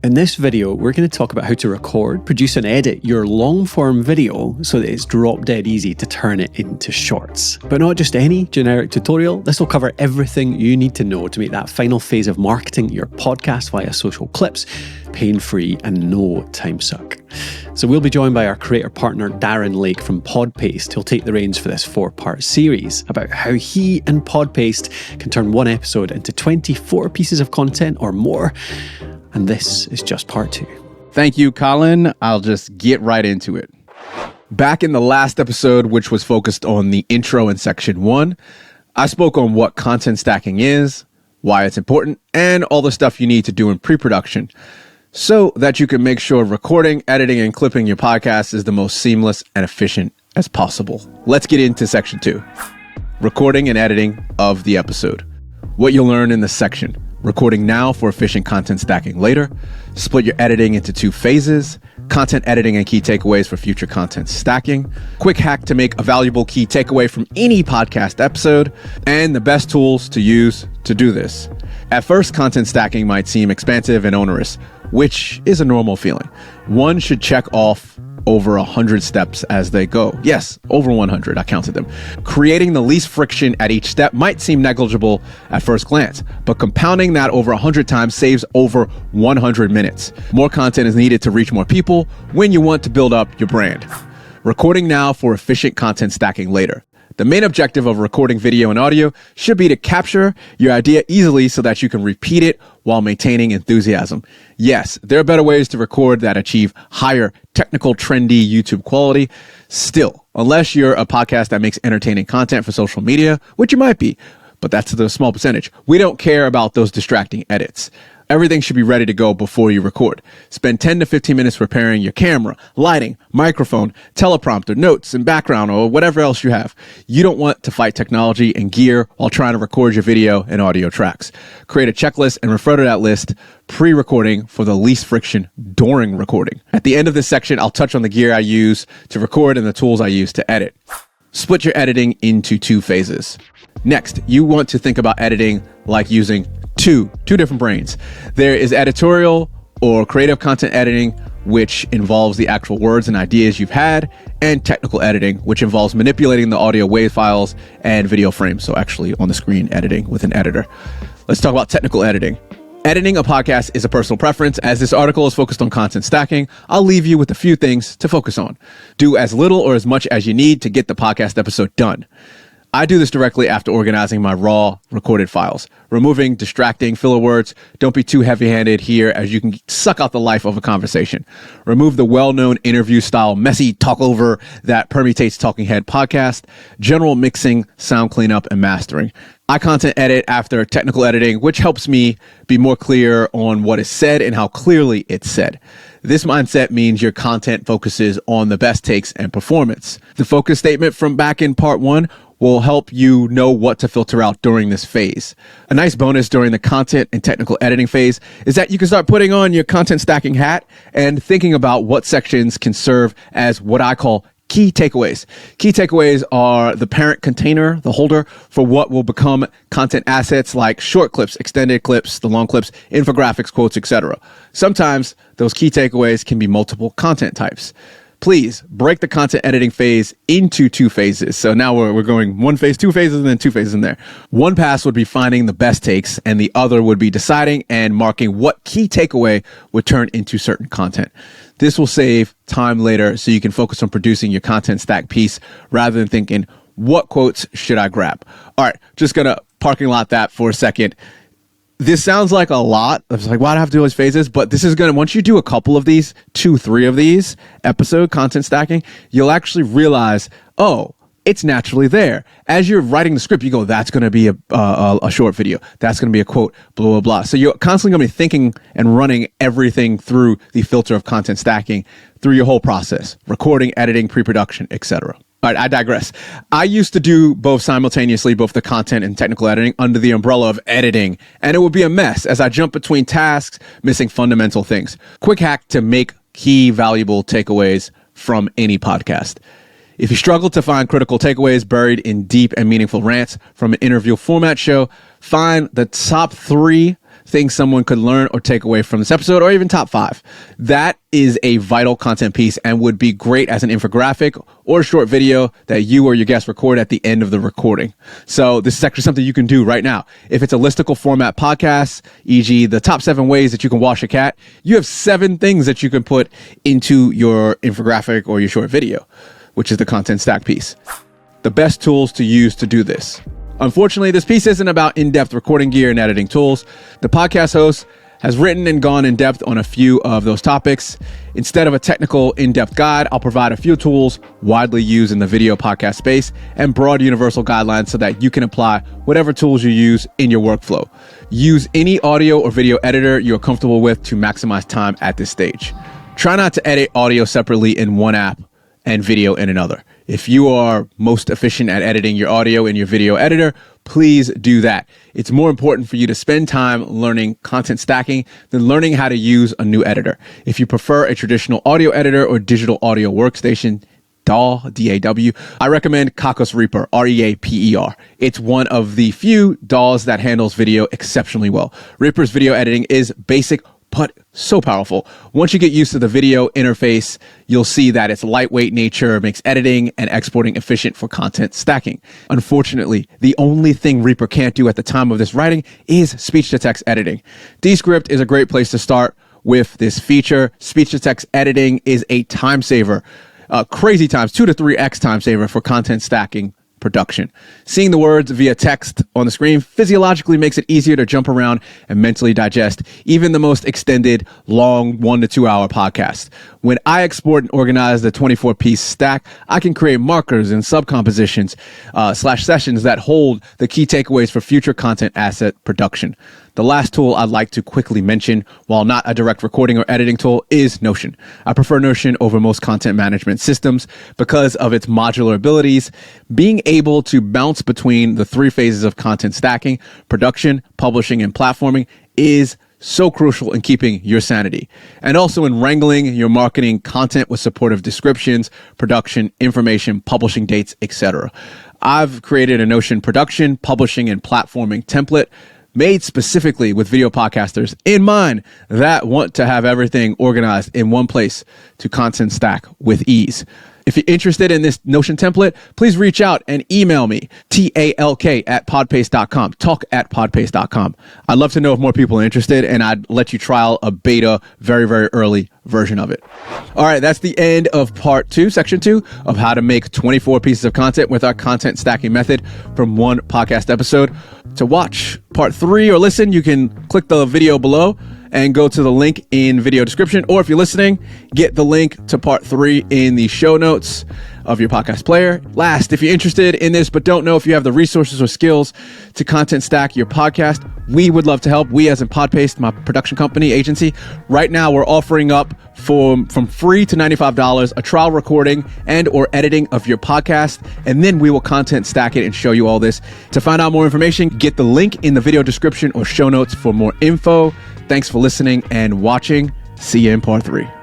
In this video, we're going to talk about how to record, produce and edit your long-form video so that it's drop-dead easy to turn it into shorts. But not just any generic tutorial, this will cover everything you need to know to make that final phase of marketing your podcast via social clips pain-free and no time suck. So we'll be joined by our creator partner Darren Lake from Podpaste, who'll take the reins for this 4-part series about how he and Podpaste can turn one episode into 24 pieces of content or more. And this is just part 2. Thank you, Colin. I'll just get right into it. Back in the last episode, which was focused on the intro in section 1, I spoke on what content stacking is, why it's important, and all the stuff you need to do in pre-production so that you can make sure recording, editing, and clipping your podcast is the most seamless and efficient as possible. Let's get into section 2, recording and editing of the episode. What you'll learn in this section: recording now for efficient content stacking later, split your editing into 2 phases, content editing and key takeaways for future content stacking, quick hack to make a valuable key takeaway from any podcast episode, and the best tools to use to do this. At first, content stacking might seem expansive and onerous, which is a normal feeling. One should check off over 100 steps as they go. Yes, over 100, I counted them. Creating the least friction at each step might seem negligible at first glance, but compounding that over 100 times saves over 100 minutes. More content is needed to reach more people when you want to build up your brand. Recording now for efficient content stacking later. The main objective of recording video and audio should be to capture your idea easily so that you can repeat it while maintaining enthusiasm. Yes, there are better ways to record that achieve higher technical, trendy YouTube quality. Still, unless you're a podcast that makes entertaining content for social media, which you might be, but that's the small percentage, we don't care about those distracting edits. Everything should be ready to go before you record. Spend 10 to 15 minutes preparing your camera, lighting, microphone, teleprompter, notes, and background, or whatever else you have. You don't want to fight technology and gear while trying to record your video and audio tracks. Create a checklist and refer to that list pre-recording for the least friction during recording. At the end of this section, I'll touch on the gear I use to record and the tools I use to edit. Split your editing into 2 phases. Next, you want to think about editing like using two different brains. There is editorial or creative content editing, which involves the actual words and ideas you've had, and technical editing, which involves manipulating the audio wave files and video frames. So actually on the screen editing with an editor. Let's talk about technical editing. Editing a podcast is a personal preference. As this article is focused on content stacking, I'll leave you with a few things to focus on. Do as little or as much as you need to get the podcast episode done. I do this directly after organizing my raw recorded files, removing distracting filler words. Don't be too heavy-handed here, as you can suck out the life of a conversation. Remove the well-known interview style messy talk over that permutates Talking Head podcast. General mixing, sound cleanup, and mastering. I content edit after technical editing, which helps me be more clear on what is said and how clearly it's said. This mindset means your content focuses on the best takes and performance. The focus statement from back in part 1 will help you know what to filter out during this phase. A nice bonus during the content and technical editing phase is that you can start putting on your content stacking hat and thinking about what sections can serve as what I call key takeaways. Key takeaways are the parent container, the holder for what will become content assets like short clips, extended clips, the long clips, infographics, quotes, etc. Sometimes those key takeaways can be multiple content types. Please break the content editing phase into 2 phases. So now we're going 1 phase, 2 phases, and then 2 phases in there. One pass would be finding the best takes, and the other would be deciding and marking what key takeaway would turn into certain content. This will save time later so you can focus on producing your content stack piece rather than thinking, what quotes should I grab? All right, just gonna parking lot that for a second. This sounds like a lot. I was like, why do I have to do all these phases? But this is going to, once you do a couple of these, 2, 3 of these episode content stacking, you'll actually realize, oh, it's naturally there. As you're writing the script, you go, that's going to be a short video. That's going to be a quote, blah, blah, blah. So you're constantly going to be thinking and running everything through the filter of content stacking through your whole process, recording, editing, pre-production, etc. All right, I digress. I used to do both simultaneously, both the content and technical editing under the umbrella of editing, and it would be a mess as I jump between tasks, missing fundamental things. Quick hack to make key valuable takeaways from any podcast. If you struggle to find critical takeaways buried in deep and meaningful rants from an interview format show, find the top 3 things someone could learn or take away from this episode, or even top 5. That is a vital content piece and would be great as an infographic or a short video that you or your guest record at the end of the recording. So this is actually something you can do right now. If it's a listicle format podcast, e.g. the top 7 ways that you can wash a cat, you have 7 things that you can put into your infographic or your short video, which is the content stack piece. The best tools to use to do this. Unfortunately, this piece isn't about in-depth recording gear and editing tools. The podcast host has written and gone in depth on a few of those topics. Instead of a technical in-depth guide, I'll provide a few tools widely used in the video podcast space and broad universal guidelines so that you can apply whatever tools you use in your workflow. Use any audio or video editor you're comfortable with to maximize time at this stage. Try not to edit audio separately in one app and video in another. If you are most efficient at editing your audio in your video editor, please do that. It's more important for you to spend time learning content stacking than learning how to use a new editor. If you prefer a traditional audio editor or digital audio workstation, DAW, D-A-W, I recommend Kakos Reaper, R-E-A-P-E-R. It's one of the few DAWs that handles video exceptionally well. Reaper's video editing is basic, but so powerful. Once you get used to the video interface, you'll see that its lightweight nature makes editing and exporting efficient for content stacking. Unfortunately, the only thing Reaper can't do at the time of this writing is speech-to-text editing. Descript is a great place to start with this feature. Speech-to-text editing is a time saver, crazy times, 2 to 3x time saver for content stacking production. Seeing the words via text on the screen physiologically makes it easier to jump around and mentally digest even the most extended, long 1 to 2 hour podcast. When I export and organize the 24-piece stack, I can create markers and subcompositions / sessions that hold the key takeaways for future content asset production. The last tool I'd like to quickly mention, while not a direct recording or editing tool, is Notion. I prefer Notion over most content management systems because of its modular abilities. Being able to bounce between the 3 phases of content stacking, production, publishing, and platforming is so crucial in keeping your sanity. And also in wrangling your marketing content with supportive descriptions, production, information, publishing dates, etc. I've created a Notion production, publishing, and platforming template made specifically with video podcasters in mind that want to have everything organized in one place to content stack with ease. If you're interested in this Notion template, please reach out and email me, talk@podpaste.com, talk@podpaste.com. I'd love to know if more people are interested, and I'd let you trial a beta, very, very early version of it. All right, that's the end of part 2, section 2 of how to make 24 pieces of content with our content stacking method from one podcast episode. To watch part 3 or listen, you can click the video below and go to the link in video description. Or if you're listening, get the link to part 3 in the show notes of your podcast player. Last, if you're interested in this but don't know if you have the resources or skills to content stack your podcast, we would love to help. We, as in Podpaste, my production company agency, right now we're offering up from free to $95 a trial recording and or editing of your podcast, and then we will content stack it and show you all this. To find out more information, get the link in the video description or show notes for more info. Thanks for listening and watching. See you in part 3.